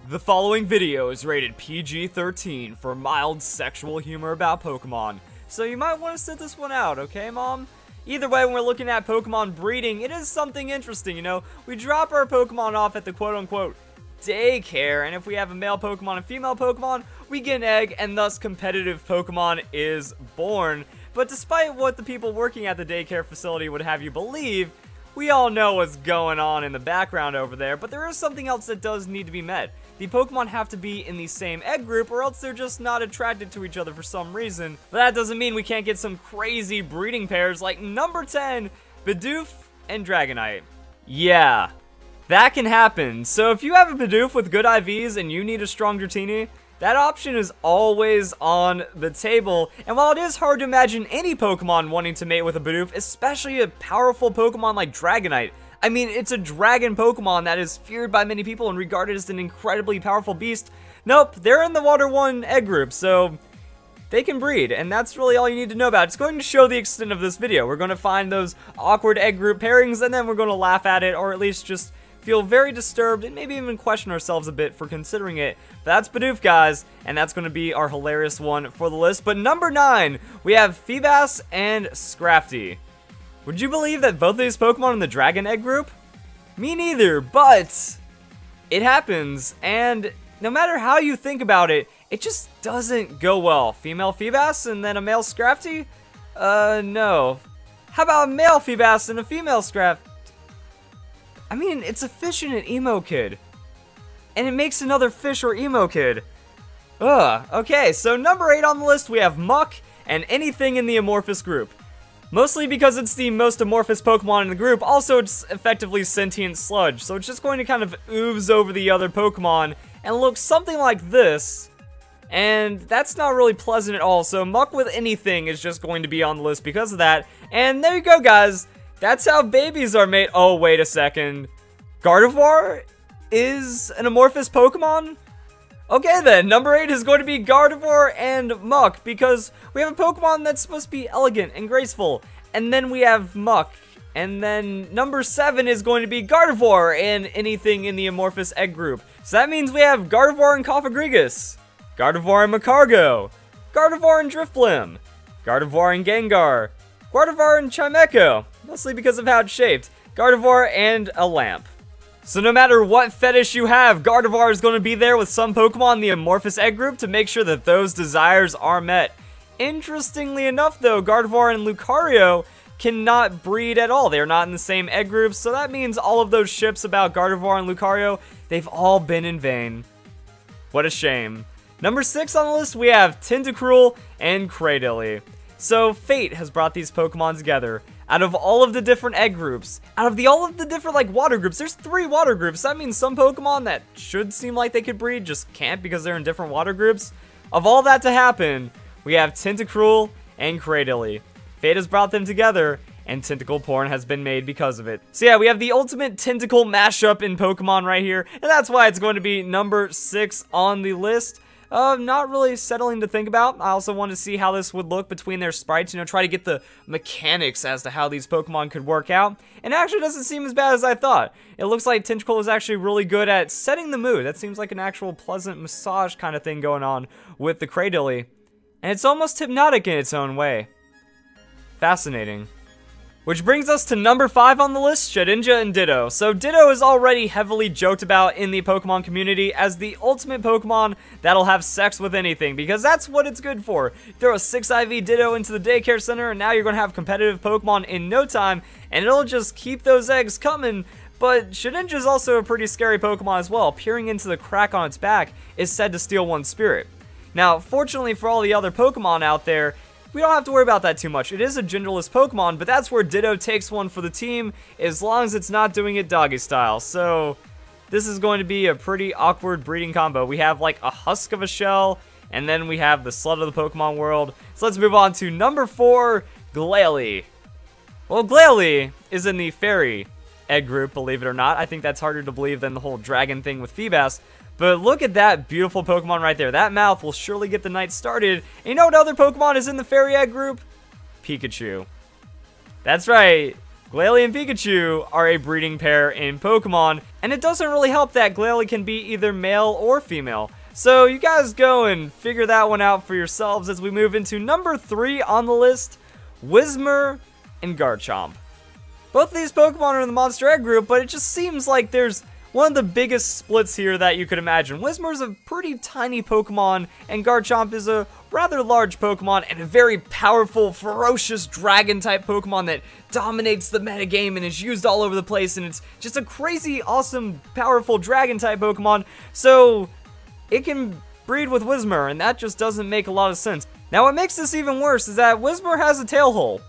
The following video is rated PG-13 for mild sexual humor about Pokemon, so you might want to sit this one out, okay, Mom? Either way, when we're looking at Pokemon breeding, it is something interesting, you know? We drop our Pokemon off at the quote-unquote daycare, and if we have a male Pokemon and female Pokemon, we get an egg, and thus competitive Pokemon is born. But despite what the people working at the daycare facility would have you believe, we all know what's going on in the background over there, but there is something else that does need to be met. The Pokemon have to be in the same egg group or else they're just not attracted to each other for some reason. But that doesn't mean we can't get some crazy breeding pairs like number 10, Bidoof and Dragonite. Yeah, that can happen. So if you have a Bidoof with good IVs and you need a strong Dratini, that option is always on the table, and while it is hard to imagine any Pokemon wanting to mate with a Bidoof, especially a powerful Pokemon like Dragonite, I mean, it's a dragon Pokemon that is feared by many people and regarded as an incredibly powerful beast. Nope, they're in the Water 1 egg group, so they can breed, and that's really all you need to know about it. It's going to show the extent of this video. We're going to find those awkward egg group pairings, and then we're going to laugh at it, or at least just feel very disturbed and maybe even question ourselves a bit for considering it. But that's Bidoof, guys, and that's going to be our hilarious one for the list. But number 9, we have Feebas and Scrafty. Would you believe that both of these Pokemon are in the Dragon Egg group? Me neither, but it happens, and no matter how you think about it, it just doesn't go well. Female Feebas and then a male Scrafty? No. How about a male Feebas and a female Scrafty? I mean, it's a fish and an emo kid. And it makes another fish or emo kid. Ugh. Okay, so number 8 on the list, we have Muck and anything in the Amorphous group. Mostly because it's the most amorphous Pokemon in the group, also it's effectively sentient sludge, so it's just going to kind of ooze over the other Pokemon and look something like this. And that's not really pleasant at all, so Muck with anything is just going to be on the list because of that. And there you go, guys. That's how babies are made. Oh, wait a second. Gardevoir is an amorphous Pokemon? Okay then, number 8 is going to be Gardevoir and Muck, because we have a Pokemon that's supposed to be elegant and graceful, and then we have Muck, and then number 7 is going to be Gardevoir and anything in the amorphous egg group. So that means we have Gardevoir and Cofagrigus, Gardevoir and Macargo, Gardevoir and Drifblim, Gardevoir and Gengar, Gardevoir and Chimecho, mostly because of how it's shaped, Gardevoir and a lamp. So no matter what fetish you have, Gardevoir is going to be there with some Pokemon in the Amorphous Egg group to make sure that those desires are met. Interestingly enough though, Gardevoir and Lucario cannot breed at all. They're not in the same egg group, so that means all of those ships about Gardevoir and Lucario, they've all been in vain. What a shame. Number 6 on the list, we have Tentacruel and Cradily. So fate has brought these Pokemon together. Out of all of the different egg groups, out of all of the different like water groups, there's 3 water groups. That means some Pokemon that should seem like they could breed just can't because they're in different water groups. Of all that to happen, we have Tentacruel and Cradily. Fate has brought them together, and tentacle porn has been made because of it. So yeah, we have the ultimate tentacle mashup in Pokemon right here, and that's why it's going to be number 6 on the list. Not really settling to think about. I also wanted to see how this would look between their sprites, you know, try to get the mechanics as to how these Pokemon could work out. And it actually doesn't seem as bad as I thought. It looks like Tentacruel is actually really good at setting the mood. That seems like an actual pleasant massage kind of thing going on with the Cradily. And it's almost hypnotic in its own way. Fascinating. Which brings us to number 5 on the list, Shedinja and Ditto. So Ditto is already heavily joked about in the Pokemon community as the ultimate Pokemon that'll have sex with anything, because that's what it's good for. Throw a 6 IV Ditto into the daycare center and now you're going to have competitive Pokemon in no time, and it'll just keep those eggs coming. But Shedinja is also a pretty scary Pokemon as well. Peering into the crack on its back is said to steal one's spirit. Now, fortunately for all the other Pokemon out there, we don't have to worry about that too much. It is a genderless Pokemon, but that's where Ditto takes one for the team, as long as it's not doing it doggy style. So this is going to be a pretty awkward breeding combo. We have like a husk of a shell, and then we have the slut of the Pokemon world. So let's move on to number 4, Glalie. Well, Glalie is in the fairy egg group, believe it or not. I think that's harder to believe than the whole dragon thing with Feebas. But look at that beautiful Pokemon right there. That mouth will surely get the night started. And you know what other Pokemon is in the fairy egg group? Pikachu. That's right. Glalie and Pikachu are a breeding pair in Pokemon, and it doesn't really help that Glalie can be either male or female. So you guys go and figure that one out for yourselves as we move into number 3 on the list, Whismur and Garchomp. Both of these Pokemon are in the Monster Egg group, but it just seems like there's one of the biggest splits here that you could imagine. Whismur is a pretty tiny Pokemon, and Garchomp is a rather large Pokemon and a very powerful, ferocious dragon-type Pokemon that dominates the metagame and is used all over the place, and it's just a crazy, awesome, powerful dragon-type Pokemon, so it can breed with Whismur, and that just doesn't make a lot of sense. Now, what makes this even worse is that Whismur has a tail hole.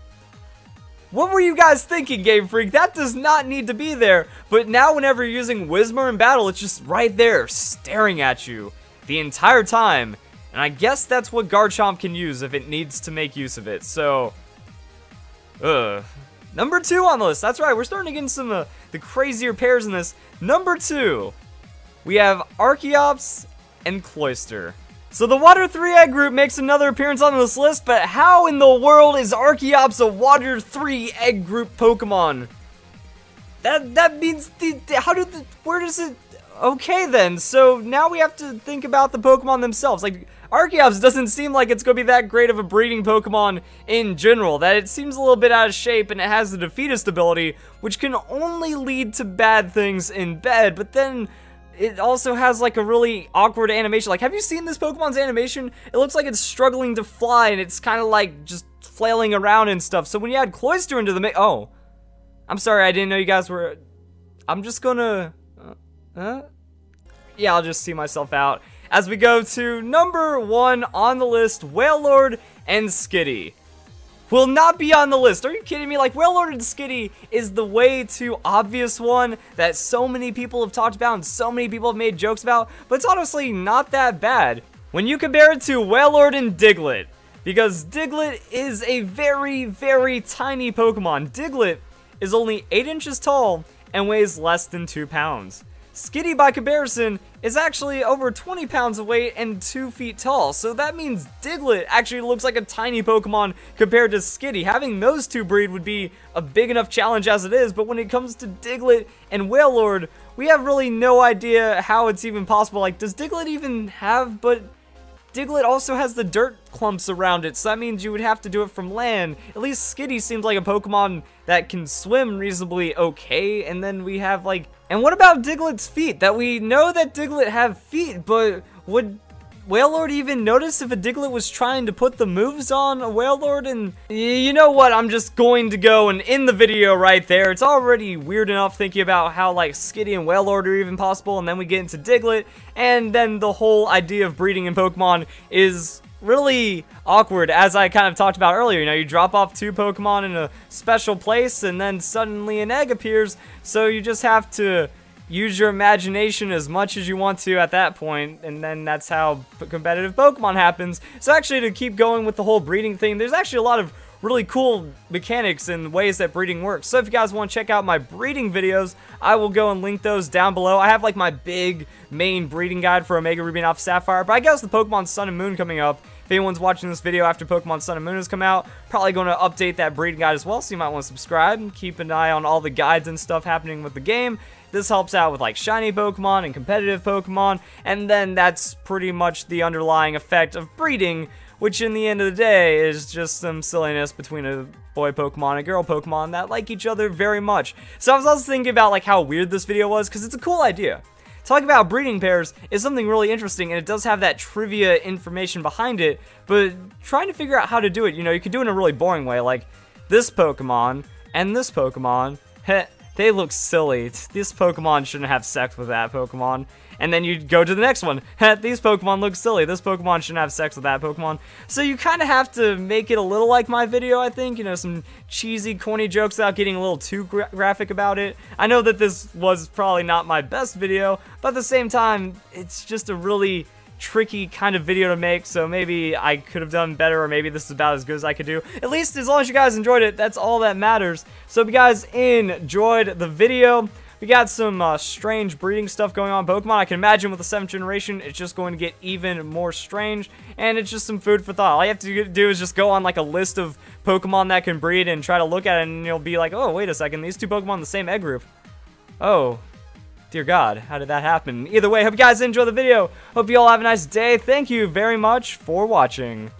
What were you guys thinking, Game Freak? That does not need to be there. But now whenever you're using Whismur in battle, it's just right there, staring at you the entire time. And I guess that's what Garchomp can use if it needs to make use of it. So, number 2 on the list. That's right, we're starting to get into some of the crazier pairs in this. Number 2, we have Archeops and Cloyster. So the Water 3 Egg group makes another appearance on this list, but how in the world is Archeops a Water 3 Egg group Pokemon? That means, where does it, okay then, so now we have to think about the Pokemon themselves. Like, Archeops doesn't seem like it's going to be that great of a breeding Pokemon in general, that it seems a little bit out of shape, and it has the Defeatist ability, which can only lead to bad things in bed, but then it also has like a really awkward animation. Like, have you seen this Pokemon's animation? It looks like it's struggling to fly, and it's kind of like just flailing around and stuff. So when you add Cloyster into the mix, oh, I'm sorry, I didn't know you guys were. I'm just gonna, yeah, I'll just see myself out as we go to number 1 on the list, Wailord and Skitty. Will not be on the list. Are you kidding me? Like, Wailord and Skitty is the way too obvious one that so many people have talked about and so many people have made jokes about, but it's honestly not that bad when you compare it to Wailord and Diglett, because Diglett is a very, very tiny Pokemon. Diglett is only 8 inches tall and weighs less than 2 pounds. Skitty, by comparison, is actually over 20 pounds of weight and 2 feet tall, so that means Diglett actually looks like a tiny Pokemon compared to Skitty. Having those two breed would be a big enough challenge as it is, but when it comes to Diglett and Wailord, we have really no idea how it's even possible. Like, does Diglett even have, but Diglett also has the dirt clumps around it, so that means you would have to do it from land. At least Skitty seems like a Pokemon that can swim reasonably okay, and then we have like, and what about Diglett's feet? That we know that Diglett have feet, but would Wailord even notice if a Diglett was trying to put the moves on a Wailord? And you know what, I'm just going to go and end the video right there. It's already weird enough thinking about how like Skitty and Wailord are even possible, and then we get into Diglett, and then the whole idea of breeding in Pokemon is really awkward, as I kind of talked about earlier. You know, you drop off 2 Pokemon in a special place, and then suddenly an egg appears, so you just have to use your imagination as much as you want to at that point, and then that's how competitive Pokemon happens. So actually, to keep going with the whole breeding thing, there's actually a lot of really cool mechanics and ways that breeding works. So if you guys want to check out my breeding videos, I will go and link those down below. I have like my big main breeding guide for Omega Ruby and Alpha Sapphire, but I guess the Pokemon Sun and Moon coming up. If anyone's watching this video after Pokemon Sun and Moon has come out, probably going to update that breeding guide as well, so you might want to subscribe and keep an eye on all the guides and stuff happening with the game. This helps out with like shiny Pokemon and competitive Pokemon, and then that's pretty much the underlying effect of breeding, which in the end of the day is just some silliness between a boy Pokemon and a girl Pokemon that like each other very much. So I was also thinking about like how weird this video was, because it's a cool idea. Talking about breeding pairs is something really interesting, and it does have that trivia information behind it, but trying to figure out how to do it, you know, you could do it in a really boring way, like this Pokemon and this Pokemon, they look silly. This Pokemon shouldn't have sex with that Pokemon. And then you go to the next one. These Pokemon look silly. This Pokemon shouldn't have sex with that Pokemon. So you kind of have to make it a little like my video, I think. You know, some cheesy, corny jokes without getting a little too graphic about it. I know that this was probably not my best video, but at the same time, it's just a really tricky kind of video to make, so maybe I could have done better, or maybe this is about as good as I could do. At least as long as you guys enjoyed it, that's all that matters. So if you guys enjoyed the video, We got some strange breeding stuff going on in Pokemon. I can imagine with the 7th generation, it's just going to get even more strange, and it's just some food for thought. All you have to do is just go on like a list of Pokemon that can breed and try to look at it, and you'll be like, oh, wait a second, these 2 Pokemon in the same egg group. Oh, dear God, how did that happen? Either way, hope you guys enjoy the video. Hope you all have a nice day. Thank you very much for watching.